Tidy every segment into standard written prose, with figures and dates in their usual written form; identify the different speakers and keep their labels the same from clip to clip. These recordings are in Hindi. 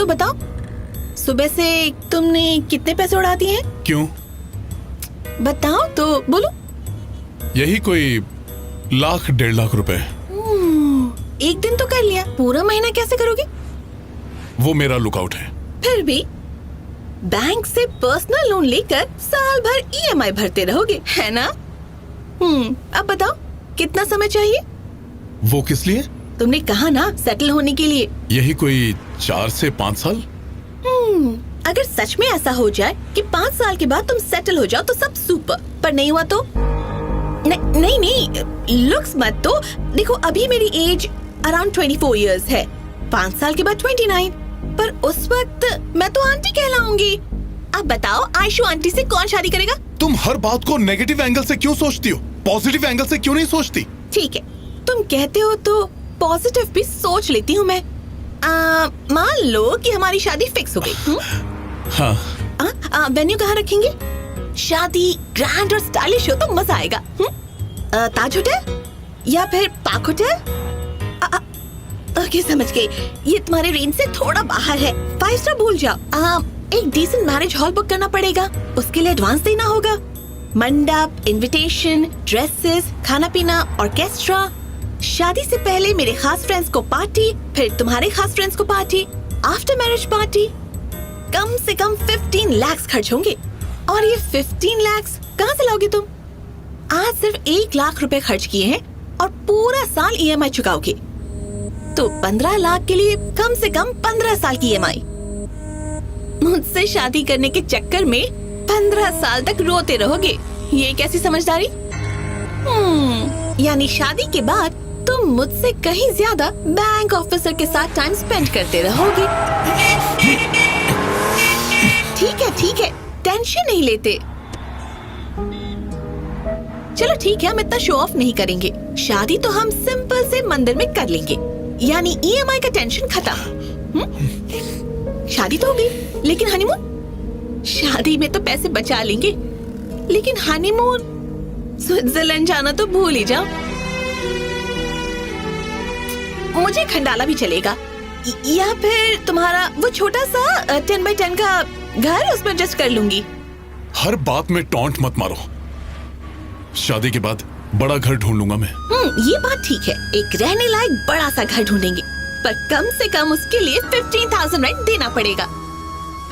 Speaker 1: तो बताओ, सुबह से तुमने कितने पैसे उड़ा दिए हैं?
Speaker 2: क्यों?
Speaker 1: बताओ तो, बोलो।
Speaker 2: यही कोई 1,00,000-1,50,000 रुपए।
Speaker 1: एक दिन तो कर लिया, पूरा महीना कैसे करोगे?
Speaker 2: वो मेरा लुकआउट है।
Speaker 1: फिर भी बैंक से पर्सनल लोन लेकर साल भर ईएमआई भरते रहोगे, है ना? अब बताओ कितना समय चाहिए?
Speaker 2: वो किस लिए?
Speaker 1: तुमने कहा ना सेटल होने के लिए।
Speaker 2: यही कोई 4 से 5 साल।
Speaker 1: अगर सच में ऐसा हो जाए कि 5 साल के बाद तुम सेटल हो जाओ तो सब सुपर, पर नहीं हुआ तो? नहीं, लुक्स मत तो देखो, अभी मेरी एज अराउंड 24 इयर्स है, 5 साल के बाद 29, पर उस वक्त मैं तो आंटी कहलाऊंगी। अब बताओ आयशु आंटी से कौन शादी करेगा?
Speaker 2: तुम हर बात को नेगेटिव एंगल से क्यों सोचती हो? पॉजिटिव एंगल से क्यों नहीं सोचती?
Speaker 1: ठीक है, तुम कहते हो तो पॉजिटिव भी सोच लेती हूँ मैं। मान लो कि हमारी शादी फिक्स हो गई।
Speaker 2: हाँ।
Speaker 1: वेन्यू कहाँ रखेंगे? शादी ग्रैंड और स्टाइलिश हो तो मजा आएगा। ताज होटल या फिर पार्क होटल? ओके, समझ गई, ये तुम्हारे रेंज से थोड़ा बाहर है। 5 स्टार भूल जाओ। एक डिसेंट मैरिज हॉल बुक करना पड़ेगा, उसके लिए एडवांस देना होगा। मंडप, इनविटेशन, ड्रेसेस, खाना पीना, ऑर्केस्ट्रा। शादी से पहले मेरे खास फ्रेंड्स को पार्टी, फिर तुम्हारे खास फ्रेंड्स को पार्टी, आफ्टर मैरिज पार्टी। कम से कम 15 लाख खर्च होंगे। और ये 15 लाख कहाँ से लाओगे तुम? आज सिर्फ 1 लाख रुपए खर्च किए हैं और पूरा साल ईएमआई चुकाओगे, तो 15 लाख के लिए कम से कम 15 साल की ईएमआई। मुझसे शादी करने के चक्कर में 15 साल तक रोते रहोगे, ये कैसी समझदारी? यानी शादी के बाद तुम मुझसे कहीं ज्यादा बैंक ऑफिसर के साथ टाइम स्पेंड करते रहोगे। ठीक है, टेंशन नहीं लेते। चलो ठीक है, हम इतना शो ऑफ नहीं करेंगे। शादी तो हम सिंपल से मंदिर में कर लेंगे, यानी ईएमआई का टेंशन खत्म। शादी तो होगी, लेकिन हनीमून? शादी में तो पैसे बचा लेंगे, लेकिन हनीमून स्विट्जरलैंड जाना तो भूल ही जाओ। मुझे खंडाला भी चलेगा, या फिर तुम्हारा वो छोटा सा 10x10 का घर, उसमें एडजस्ट कर लूंगी।
Speaker 2: हर बात में टॉन्ट मत मारो। शादी के बाद बड़ा घर ढूंढ लूंगा मैं।
Speaker 1: ये बात ठीक है, एक रहने लायक बड़ा सा घर ढूंढेंगे, पर कम से कम उसके लिए 15,000 रेंट देना पड़ेगा।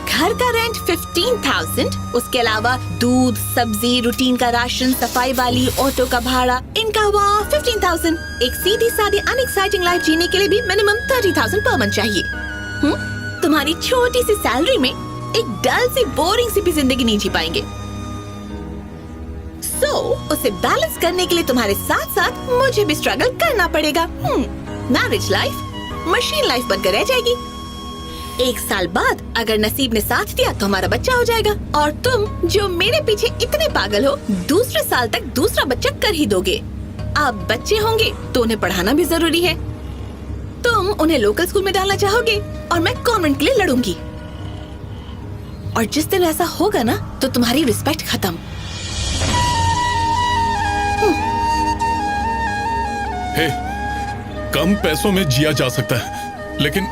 Speaker 1: घर का रेंट 15,000, उसके अलावा दूध, सब्जी, रूटीन का राशन, सफाई वाली, ऑटो का भाड़ा, इनका हुआ 15,000। एक सीधी सादी अनएक्साइटिंग लाइफ जीने के लिए भी मिनिमम 30,000 पर मंथ चाहिए। तुम्हारी छोटी सी सैलरी में एक डल सी बोरिंग सी भी जिंदगी नहीं जी पाएंगे। उसे बैलेंस करने के लिए तुम्हारे साथ साथ मुझे भी स्ट्रगल करना पड़ेगा। मैरिज लाइफ मशीन लाइफ बनकर रह जाएगी। 1 साल बाद अगर नसीब ने साथ दिया तो हमारा बच्चा हो जाएगा, और तुम जो मेरे पीछे इतने पागल हो, दूसरे साल तक दूसरा बच्चा कर ही दोगे। अब बच्चे होंगे तो उन्हें पढ़ाना भी जरूरी है। तुम उन्हें लोकल स्कूल में डालना चाहोगे और मैं कॉन्वेंट के लिए लड़ूंगी। और जिस दिन ऐसा होगा ना, तो तुम्हारी रिस्पेक्ट खत्म।
Speaker 2: हे, कम पैसों में जिया जा सकता है, लेकिन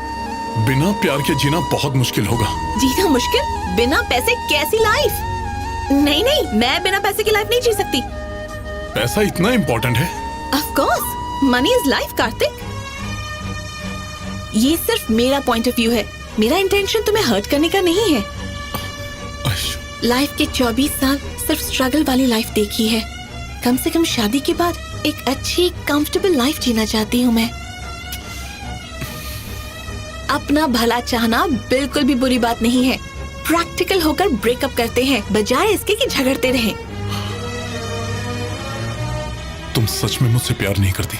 Speaker 2: बिना प्यार के जीना बहुत मुश्किल होगा।
Speaker 1: जीना मुश्किल? बिना पैसे कैसी लाइफ? नहीं, मैं बिना पैसे की लाइफ नहीं जी सकती।
Speaker 2: पैसा इतना इम्पोर्टेंट है?
Speaker 1: Of course, money is life, Kartik. ये सिर्फ मेरा पॉइंट ऑफ व्यू है, मेरा इंटेंशन तुम्हें हर्ट करने का नहीं है। लाइफ के 24 साल सिर्फ स्ट्रगल वाली लाइफ देखी है। कम से कम शादी के बाद एक अच्छी कंफर्टेबल लाइफ जीना चाहती हूँ मैं। अपना भला चाहना बिल्कुल भी बुरी बात नहीं है। प्रैक्टिकल होकर ब्रेकअप करते हैं, बजाय इसके कि झगड़ते रहें।
Speaker 2: तुम सच में मुझसे प्यार नहीं करती?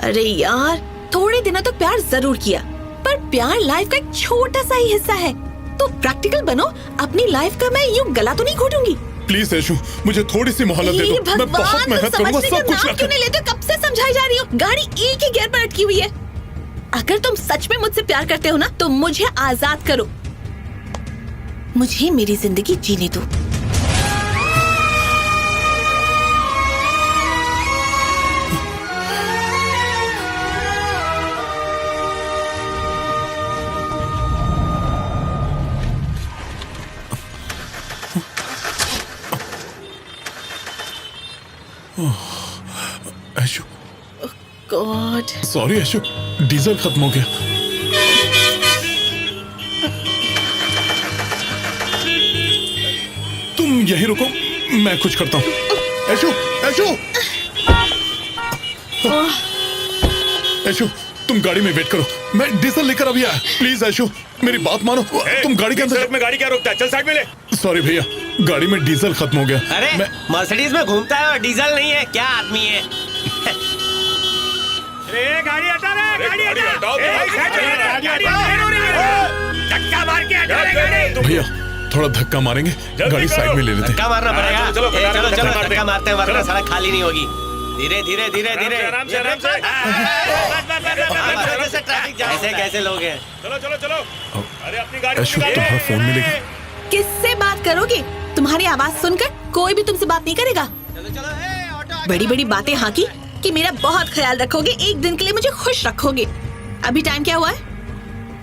Speaker 1: अरे यार, थोड़े दिनों तक प्यार जरूर किया, पर प्यार लाइफ का एक छोटा सा ही हिस्सा है। तो प्रैक्टिकल बनो। अपनी लाइफ का मैं यूं गला तो नहीं घोटूंगी।
Speaker 2: प्लीज ऐशु, मुझे थोड़ी सी मोहलत दे दो। मैं बहुत मेहनत करूंगा, सब कुछ
Speaker 1: क्यों नहीं लेते? कब से समझाई जा रही हो? गाड़ी एक ही गियर पर अटकी हुई है। अगर तुम सच में मुझसे प्यार करते हो ना, तो मुझे आजाद करो। मुझे मेरी जिंदगी जीने दो। गॉड।
Speaker 2: सॉरी ऐशु, डीजल खत्म हो गया। तुम यहीं रुको, मैं कुछ करता हूँ। ऐशु, ऐशु, ऐशु, तुम गाड़ी में वेट करो, मैं डीजल लेकर अभी आया। प्लीज ऐशु, मेरी बात मानो। तुम गाड़ी के अंदर।
Speaker 3: में गाड़ी क्या रोकता है? चल साइड में ले।
Speaker 2: सॉरी भैया, गाड़ी में डीजल खत्म हो गया।
Speaker 4: अरे
Speaker 2: मैं
Speaker 4: मर्सिडीज में घूमता है और डीजल नहीं है, क्या आदमी है?
Speaker 3: गाड़ी हटा रे, गाड़ी हटाओ। धक्का मार के हटा रे गाड़ी।
Speaker 2: भैया थोड़ा धक्का मारेंगे, गाड़ी साइड में ले लेते हैं।
Speaker 4: धक्का मारना पड़ेगा।
Speaker 3: चलो,
Speaker 4: चलो चलो
Speaker 3: धक्का मारते
Speaker 4: धक्का मारते हैं वरना
Speaker 3: चलो।
Speaker 4: सड़क खाली नहीं होगी। धीरे धीरे धीरे धीरे।
Speaker 3: आराम से, आराम से।
Speaker 4: जैसे ट्रैफिक जाम। ऐसे कैसे लोग हैं?
Speaker 3: चलो चलो चलो। अरे अपनी गाड़ी
Speaker 2: ऐशु, तुम्हारा फोन मिलेगा?
Speaker 1: किससे बात करोगे? तुम्हारी आवाज सुनकर कोई भी तुमसे बात नहीं करेगा।
Speaker 4: चलो चलो ऑटो।
Speaker 1: बड़ी बड़ी बातें हाकी कि मेरा बहुत ख्याल रखोगे, एक दिन के लिए मुझे खुश रखोगे। अभी टाइम क्या हुआ है?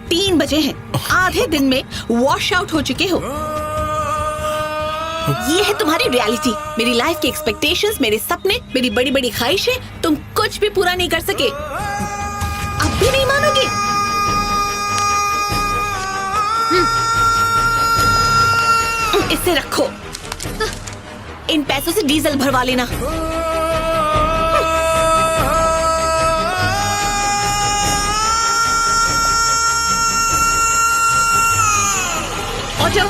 Speaker 1: 3 बजे हैं। आधे दिन में वॉश आउट हो चुके हो। ये है तुम्हारी रियलिटी। मेरी लाइफ की एक्सपेक्टेशंस, मेरे सपने, मेरी बड़ी बड़ी ख्वाहिशें, तुम कुछ भी पूरा नहीं कर सके। अब भी नहीं मानोगे? इसे रखो, इन पैसों से डीजल भरवा लेना। Auto,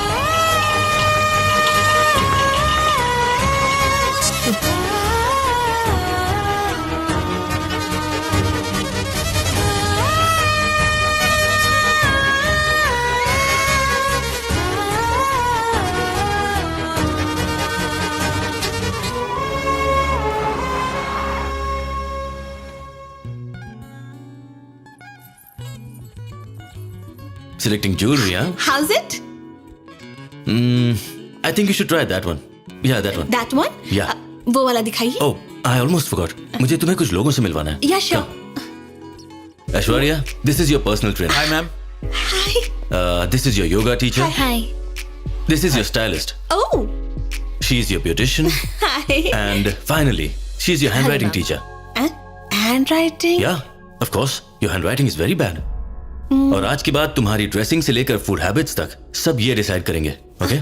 Speaker 5: Selecting jewelry, huh?
Speaker 1: How's it?
Speaker 5: I think you should try that one. Yeah, that one.
Speaker 1: That one?
Speaker 5: Yeah.
Speaker 1: वो वाला दिखाइए।
Speaker 5: Oh, I almost forgot. मुझे तुम्हें कुछ लोगों से मिलवाना है।
Speaker 1: या sure.
Speaker 5: Come. Aishwarya, this is your personal trainer.
Speaker 6: Hi, ma'am.
Speaker 1: Hi
Speaker 5: This is your yoga teacher.
Speaker 1: Hi.
Speaker 5: This is your stylist.
Speaker 1: Oh
Speaker 5: She's your beautician.
Speaker 1: Hi.
Speaker 5: And finally, she's your handwriting
Speaker 1: ma'am.
Speaker 5: teacher.
Speaker 1: Hand writing?
Speaker 5: Yeah, of course. Your handwriting is very bad. और आज के बाद तुम्हारी ड्रेसिंग से लेकर फूड हैबिट्स तक सब ये डिसाइड करेंगे, ओके?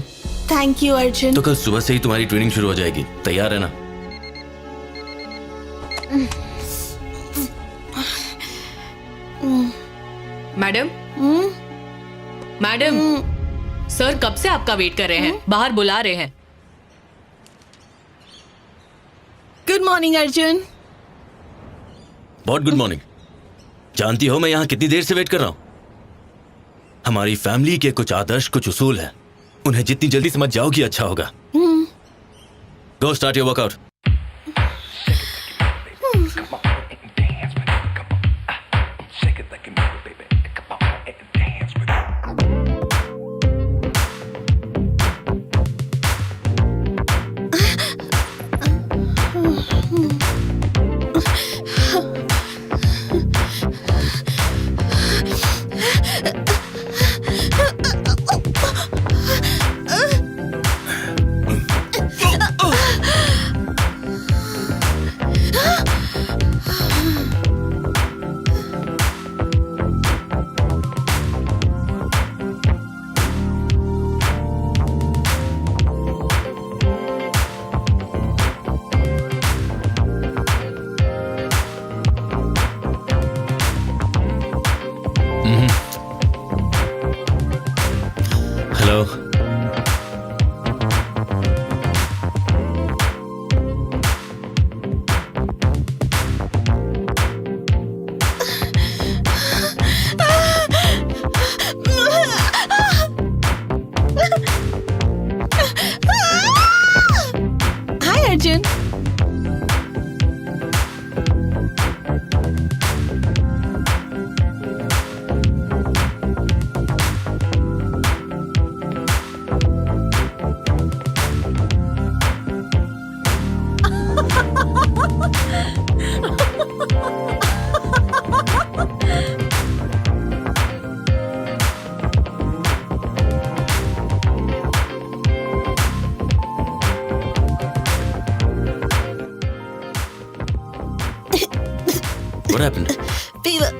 Speaker 1: Thank you Arjun.
Speaker 5: तो कल सुबह से ही तुम्हारी ट्रेनिंग शुरू हो जाएगी। तैयार है ना?
Speaker 7: मैडम मैडम सर कब से आपका वेट कर रहे हैं, बाहर बुला रहे हैं।
Speaker 1: Good morning Arjun.
Speaker 5: बहुत गुड मॉर्निंग। जानती हो मैं यहाँ कितनी देर से वेट कर रहा हूँ? हमारी फैमिली के कुछ आदर्श, कुछ उसूल हैं, उन्हें जितनी जल्दी समझ जाओगी अच्छा होगा। गो start your workout. Hello.
Speaker 1: Hi Arjun.
Speaker 5: What happened?
Speaker 1: Fever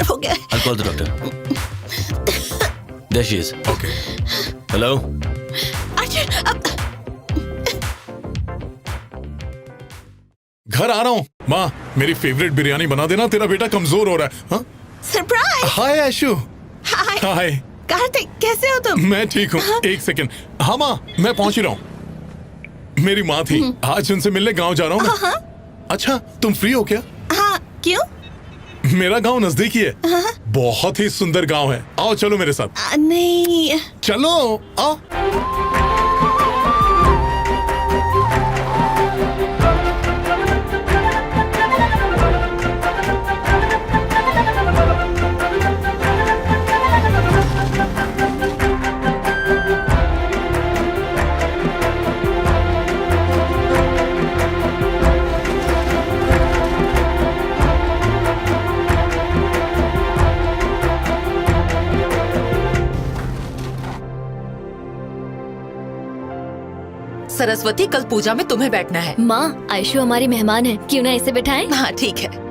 Speaker 1: हो गया।
Speaker 5: I'll call the doctor. There she is.
Speaker 2: Okay
Speaker 5: Hello?
Speaker 2: घर आ रहा हूँ। माँ मेरी फेवरेट बिरयानी बना देना, तेरा बेटा कमजोर हो रहा है। हाँ?
Speaker 1: सरप्राइज।
Speaker 2: हाय आशु।
Speaker 1: हाय
Speaker 2: हाय
Speaker 1: कार्तिक, कैसे हो तुम?
Speaker 2: मैं ठीक हूँ। एक सेकंड। हाँ माँ मैं पहुंच ही रहा हूँ। मेरी माँ थी, आज उनसे मिलने गांव जा रहा हूँ मैं। अच्छा तुम फ्री हो क्या?
Speaker 1: हाँ क्यों?
Speaker 2: मेरा गांव नजदीक ही है। बहुत ही सुंदर गांव है, आओ चलो मेरे साथ।
Speaker 1: नहीं।
Speaker 2: चलो आओ।
Speaker 6: सरस्वती, कल पूजा में तुम्हें बैठना है।
Speaker 8: माँ, आयशु हमारी मेहमान है, क्यों ना इसे बिठाएं?
Speaker 1: हाँ ठीक है।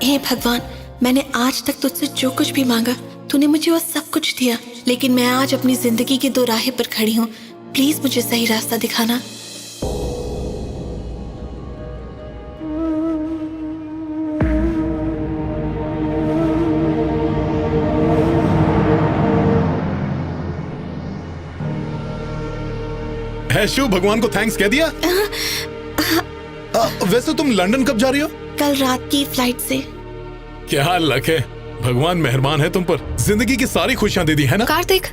Speaker 1: हे भगवान, मैंने आज तक तुझसे जो कुछ भी मांगा तूने मुझे वो सब कुछ दिया, लेकिन मैं आज अपनी जिंदगी के दो राहें पर खड़ी हूँ। प्लीज मुझे सही रास्ता दिखाना।
Speaker 2: ऐशु भगवान को थैंक्स कह दिया? वैसे तुम लंदन कब जा रही हो?
Speaker 1: कल रात की फ्लाइट से।
Speaker 2: क्या लक है, भगवान मेहरबान है तुम पर, जिंदगी की सारी खुशियां दे दी है ना?
Speaker 8: कार्तिक,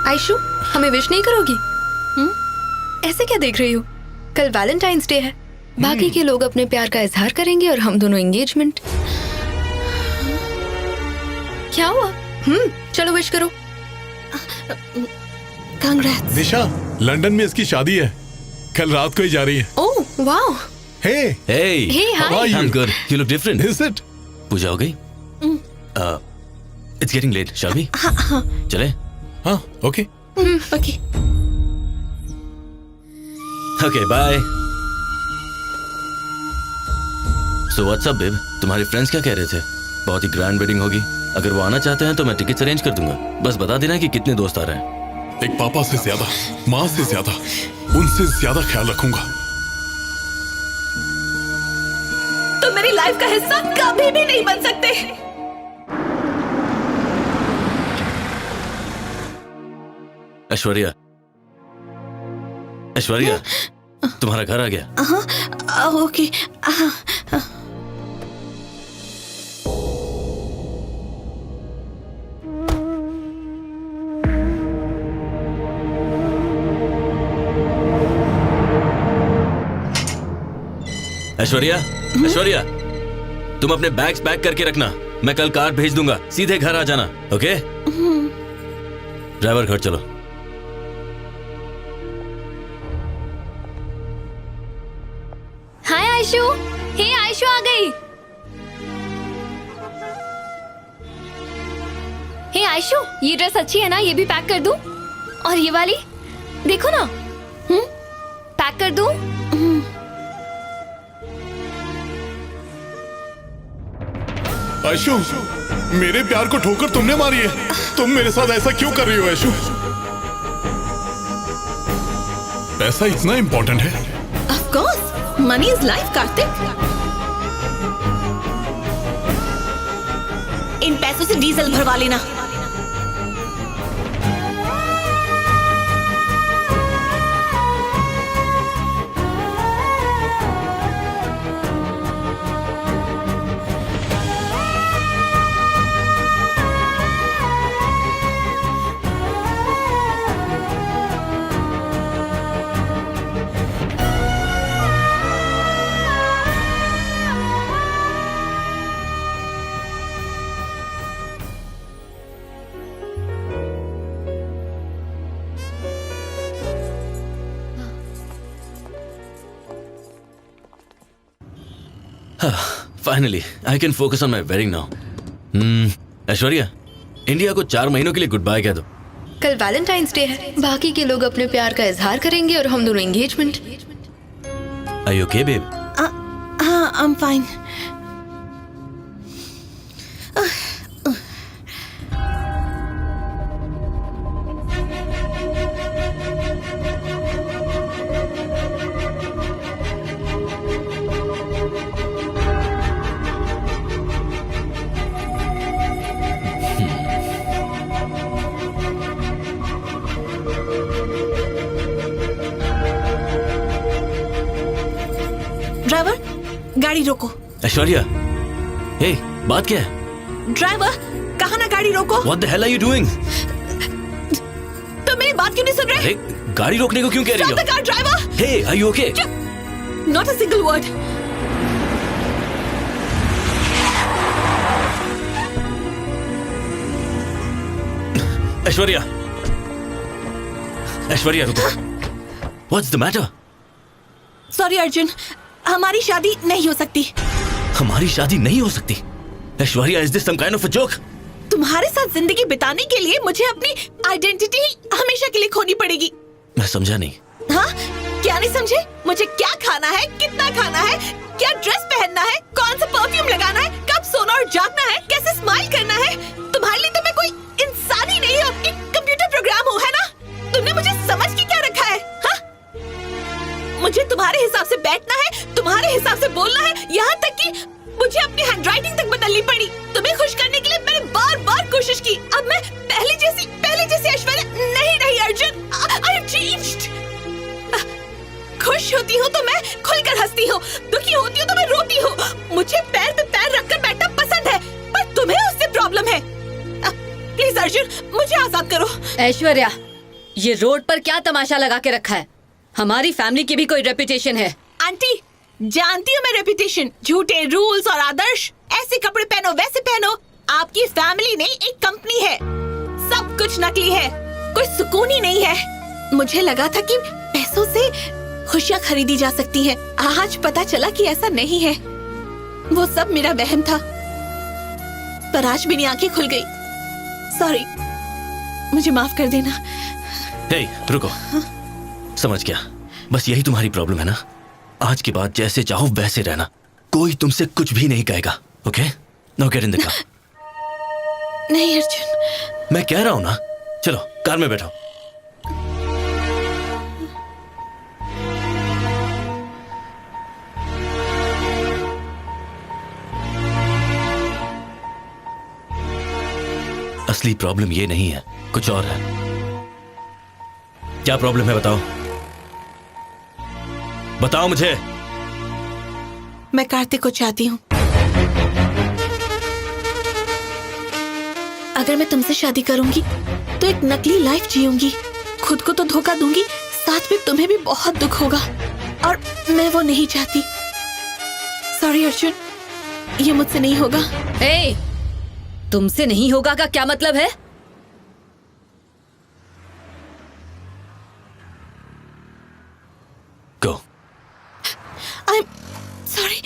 Speaker 9: आयशु, हमें विश नहीं करोगी? ऐसे क्या देख रही हो? कल वैलेंटाइंस डे है, बाकी के लोग अपने प्यार का इजहार करेंगे और हम दोनों एंगेजमेंट। क्या हुआ? चलो विश करो।
Speaker 1: कांग्रेस।
Speaker 2: दिशा, लंदन में इसकी शादी है, कल रात को ही जा रही है।
Speaker 9: Oh wow.
Speaker 2: Hey
Speaker 5: Hey!
Speaker 9: Hey, hi.
Speaker 2: How are you?
Speaker 5: I'm good. You look different.
Speaker 2: Is it?
Speaker 5: पूजा हो गई? It's getting late. Shall we? चले?
Speaker 2: हाँ okay.
Speaker 1: Okay.
Speaker 5: Okay, bye. So what's up, babe? तुम्हारे फ्रेंड्स क्या कह रहे थे? बहुत ही ग्रैंड वेडिंग होगी। अगर वो आना चाहते हैं तो मैं टिकट्स अरेंज कर दूंगा। बस बता देना कि कितने दोस्त आ रहे हैं।
Speaker 2: एक पापा से ज्यादा, माँ से ज्यादा, उनसे ज्यादा ख्याल रखूंगा।
Speaker 1: तुम मेरी लाइफ का हिस्सा कभी भी नहीं बन सकते।
Speaker 5: ऐश्वर्या, ऐश्वर्या, तुम्हारा घर आ गया।
Speaker 1: ओके।
Speaker 5: ऐश्वर्या, ऐश्वर्या, तुम अपने बैग्स पैक करके रखना, मैं कल कार भेज दूंगा, सीधे घर आ जाना, ओके? ड्राइवर घर चलो।
Speaker 8: हाय आयशु। हे आयशु आ गई। हे आयशु, ये ड्रेस अच्छी है ना? ये भी पैक कर दूं? और ये वाली देखो ना। पैक कर दूं?
Speaker 2: ऐशु, मेरे प्यार को ठोकर तुमने मारी है। तुम मेरे साथ ऐसा क्यों कर रही हो ऐशु? पैसा इतना इंपॉर्टेंट है?
Speaker 1: Of course, money is life Kartik. इन पैसों से डीजल भरवा लेना।
Speaker 5: Finally I can focus on my wedding now. Aishwarya, India को 4 महीनों के लिए गुड बाय कह दो।
Speaker 9: कल वैलेंटाइंस डे है, बाकी के लोग अपने प्यार का इजहार करेंगे और हम दोनों engagement.
Speaker 5: Are you okay babe?
Speaker 1: हाँ, आई एम फाइन। ड्राइवर, गाड़ी रोको।
Speaker 5: ऐश्वर्या, हे, बात क्या है?
Speaker 1: ड्राइवर, कहा ना गाड़ी रोको।
Speaker 5: What the hell are you doing?
Speaker 1: तुम मेरी बात क्यों नहीं सुन रहे?
Speaker 5: अरे, गाड़ी रोकने को क्यों कह रही
Speaker 1: Stop
Speaker 5: हो?
Speaker 1: the car, driver!
Speaker 5: Hey, are you okay?
Speaker 1: Not a single word.
Speaker 5: Aishwarya, Aishwarya रुको। What's the matter?
Speaker 1: Sorry Arjun, हमारी शादी नहीं हो सकती।
Speaker 5: हमारी शादी नहीं हो सकती? Aishwarya, is this some kind of a joke?
Speaker 1: तुम्हारे साथ जिंदगी बिताने के लिए मुझे अपनी आइडेंटिटी हमेशा के लिए खोनी पड़ेगी।
Speaker 5: मैं समझा नहीं।
Speaker 1: हाँ? क्या नहीं समझे? मुझे क्या खाना है, कितना खाना है, क्या ड्रेस पहनना है, कौन सा परफ्यूम लगाना है, कब सोना और जागना है, कैसे स्माइल करना है। तुम्हारे लिए तो मैं कोई इंसान ही नहीं हूँ, एक कंप्यूटर प्रोग्राम हूँ, है ना? तुमने मुझे समझ के क्या रखा है? हाँ? मुझे तुम्हारे हिसाब से बैठना है, तुम्हारे हिसाब से बोलना है, यहाँ तक कि मुझे अपनी हैंडराइटिंग तक बदलनी पड़ी। तुम्हें खुश करने के लिए मैंने बार-बार कोशिश की। अब मैं पहले जैसी ऐश्वर्या नहीं रही अर्जुन। I have changed. खुश होती हूँ तो मैं खुलकर हंसती हूँ, दुखी होती हूँ तो मैं रोती हूँ। मुझे पैर पे पैर रखकर बैठना पसंद है, पर तुम्हें उससे प्रॉब्लम है। प्लीज अर्जुन, मुझे आजाद करो।
Speaker 6: ऐश्वर्या, ये रोड पर क्या तमाशा लगा के रखा है? हमारी फैमिली की भी कोई रेपुटेशन है।
Speaker 1: आंटी, जानती हूँ मैं रेपुटेशन, झूठे रूल्स और आदर्श। ऐसे कपड़े पहनो, वैसे पहनो। आपकी फैमिली नहीं, एक कंपनी है, सब कुछ नकली है, कोई सुकून ही नहीं है। मुझे लगा था कि पैसों से खुशियाँ खरीदी जा सकती हैं। आज पता चला कि ऐसा नहीं है। वो सब मेरा वहम था, पर आज मेरी आंखें खुल गई। सॉरी, मुझे माफ कर देना।
Speaker 5: हे, रुको। समझ गया, बस यही तुम्हारी प्रॉब्लम है ना? आज के बाद जैसे चाहो वैसे रहना, कोई तुमसे कुछ भी नहीं कहेगा। Okay? Now get in the car.
Speaker 1: नहीं अर्जुन,
Speaker 5: मैं कह रहा हूं ना, चलो कार में बैठो। असली प्रॉब्लम ये नहीं है, कुछ और है। क्या प्रॉब्लम है बताओ? बताओ मुझे।
Speaker 1: मैं कार्तिक को चाहती हूँ। अगर मैं तुमसे शादी करूंगी तो एक नकली लाइफ जीऊंगी, खुद को तो धोखा दूंगी, साथ में तुम्हें भी बहुत दुख होगा, और मैं वो नहीं चाहती। सॉरी अर्जुन, ये मुझसे नहीं होगा।
Speaker 6: ए, तुमसे नहीं होगा का क्या मतलब है?
Speaker 5: Go.
Speaker 1: I am sorry.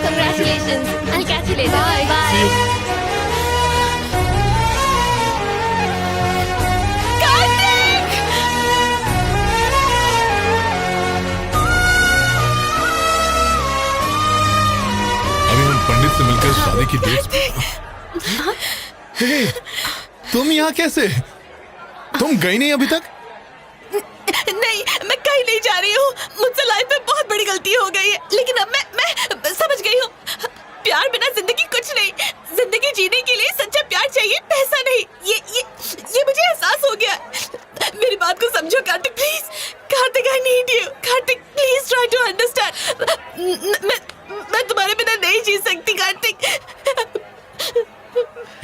Speaker 8: Congratulations. I'll catch you later. Bye. Bye.
Speaker 1: Kartik!
Speaker 2: अभी हम पंडित से मिलकर शादी की डेट। हे, तुम यहाँ कैसे? तुम गई नहीं अभी तक?
Speaker 1: नहीं, मैं कहीं नहीं जा रही हूँ। मुझसे लाइफ में बहुत बड़ी गलती हो गई है, लेकिन अब मैं समझ गई हूँ। प्यार बिना जिंदगी कुछ नहीं। जिंदगी जीने के लिए सच्चा प्यार चाहिए, पैसा नहीं। ये मुझे एहसास हो गया।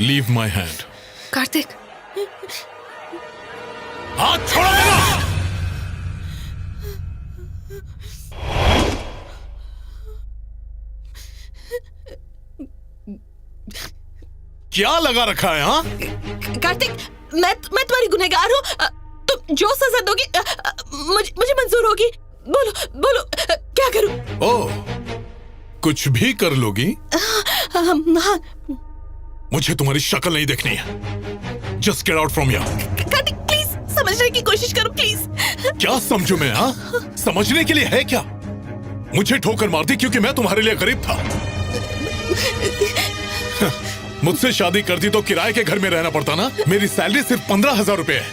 Speaker 2: Leave my hand.
Speaker 9: कार्तिक,
Speaker 2: हाथ छोड़ो मेरा। क्या लगा रखा है? हाँ,
Speaker 1: कार्तिक, मैं तुम्हारी गुनहगार हूँ। तुम जो सजा दोगी मुझे मंजूर होगी। बोलो बोलो, क्या करूँ?
Speaker 2: ओह, कुछ भी कर लोगी?
Speaker 1: हाँ।
Speaker 2: मुझे तुम्हारी शक्ल नहीं देखनी है। Just get out from here.
Speaker 1: Kartik please समझने की कोशिश करो प्लीज।
Speaker 2: क्या समझू मैं? हाँ, समझने के लिए है क्या? मुझे ठोकर मार दी क्योंकि मैं तुम्हारे लिए गरीब था। मुझसे शादी करती तो किराए के घर में रहना पड़ता ना। मेरी सैलरी सिर्फ 15,000 रुपए है।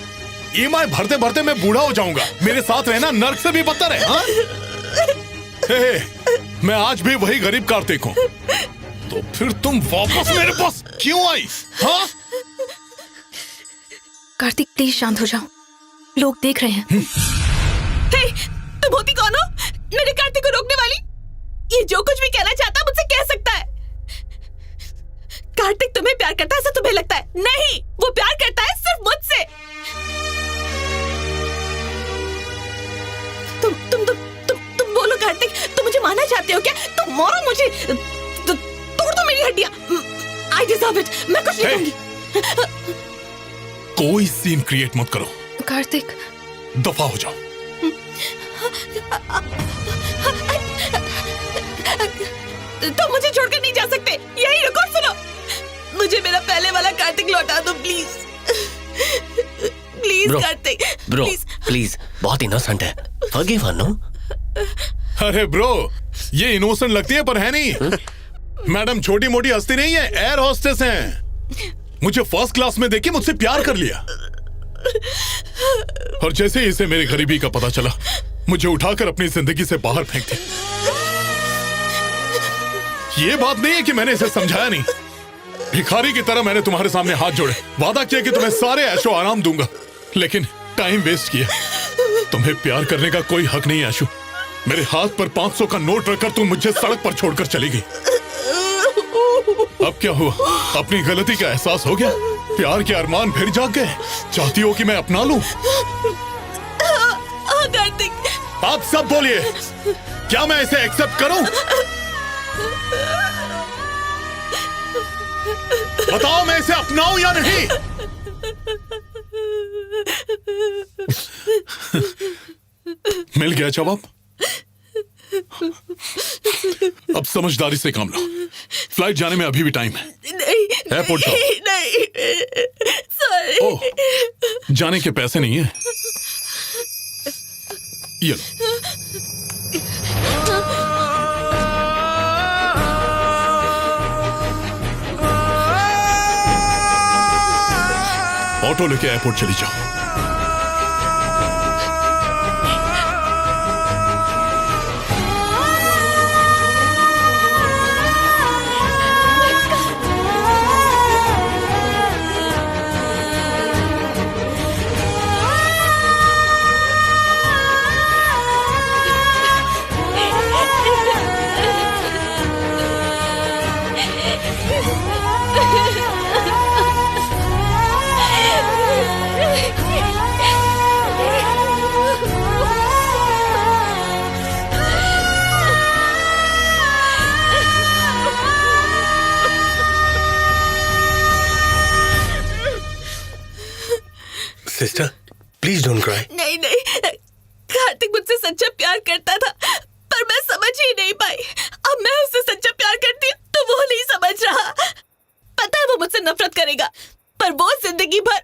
Speaker 2: ईएमआई भरते भरते मैं बूढ़ा हो जाऊंगा। मेरे साथ रहना नर्क से भी बदतर है। हाँ? मैं आज भी वही गरीब कार्तिक हूँ। तो फिर तुम वापस मेरे पास क्यों आई? हाँ?
Speaker 9: कार्तिक प्लीज शांत हो जाओ, लोग देख रहे हैं।
Speaker 1: हे, तुम होती कौन हो मेरे कार्तिक को रोकने वाली? ये जो कुछ भी कहना चाहता है मुझसे कह सकता है। कार्तिक तुम्हें प्यार करता है ऐसा तुम्हें लगता है? नहीं, वो प्यार करता है सिर्फ मुझसे। तुम बोलो कार्तिक, तुम मुझे मारना चाहते हो क्या? तुम मारो मुझे, तोड़ दो मेरी हड्डियां। I deserve it। मैं कुछ नहीं कहूंगी।
Speaker 2: कोई सीन क्रिएट मत करो।
Speaker 9: कार्तिक,
Speaker 2: दफा हो जाओ।
Speaker 1: तुम मुझे छोड़कर नहीं जा सकते। यही रुको और सुनो। मुझे मेरा पहले वाला कार्तिक लौटा दो please. Please Kartik,
Speaker 4: bro
Speaker 1: please.
Speaker 4: Please, बहुत इनोसेंट है। Forgive her, no?
Speaker 2: अरे ब्रो, ये इनोसेंट लगती है पर है नहीं। मैडम छोटी मोटी हस्ती नहीं है, एयर होस्टेस हैं। मुझे फर्स्ट क्लास में देखी, मुझसे प्यार कर लिया। और जैसे ही इसे मेरी गरीबी का पता चला, मुझे उठाकर अपनी जिंदगी से बाहर फेंक दिया। ये बात नहीं है कि मैंने इसे समझाया नहीं। भिखारी की तरह मैंने तुम्हारे सामने हाथ जोड़े, वादा किया कि तुम्हें सारे ऐशो आराम दूंगा, लेकिन टाइम वेस्ट किया। तुम्हें प्यार करने का कोई हक नहीं है आशु। मेरे हाथ पर 500 का नोट रखकर तुम मुझे सड़क पर छोड़कर चली गई। अब क्या हुआ? अपनी गलती का एहसास हो गया? प्यार के अरमान फिर जाग गए? चाहती हो कि मैं अपना लूं?
Speaker 1: कार्तिक,
Speaker 2: आप सब बोलिए, क्या मैं इसे एक्सेप्ट करूं? बताओ, मैं इसे अपनाऊं या नहीं? मिल गया जवाब। अब समझदारी से काम लो। फ्लाइट जाने में अभी भी टाइम है।
Speaker 1: नहीं,
Speaker 2: एयरपोर्ट जाओ।
Speaker 1: नहीं, सॉरी।
Speaker 2: ओह, जाने के पैसे नहीं है। ये लो। ऑटो लेके एयरपोर्ट चली जाओ।
Speaker 4: Sister, please don't cry.
Speaker 1: नहीं नहीं, कार्तिक मुझसे सच्चा प्यार करता था, पर मैं समझ ही नहीं पाई। अब मैं उससे सच्चा प्यार करती हूँ तो वो नहीं समझ रहा। पता है वो मुझसे नफरत करेगा, पर वो जिंदगी भर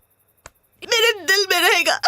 Speaker 1: मेरे दिल में रहेगा।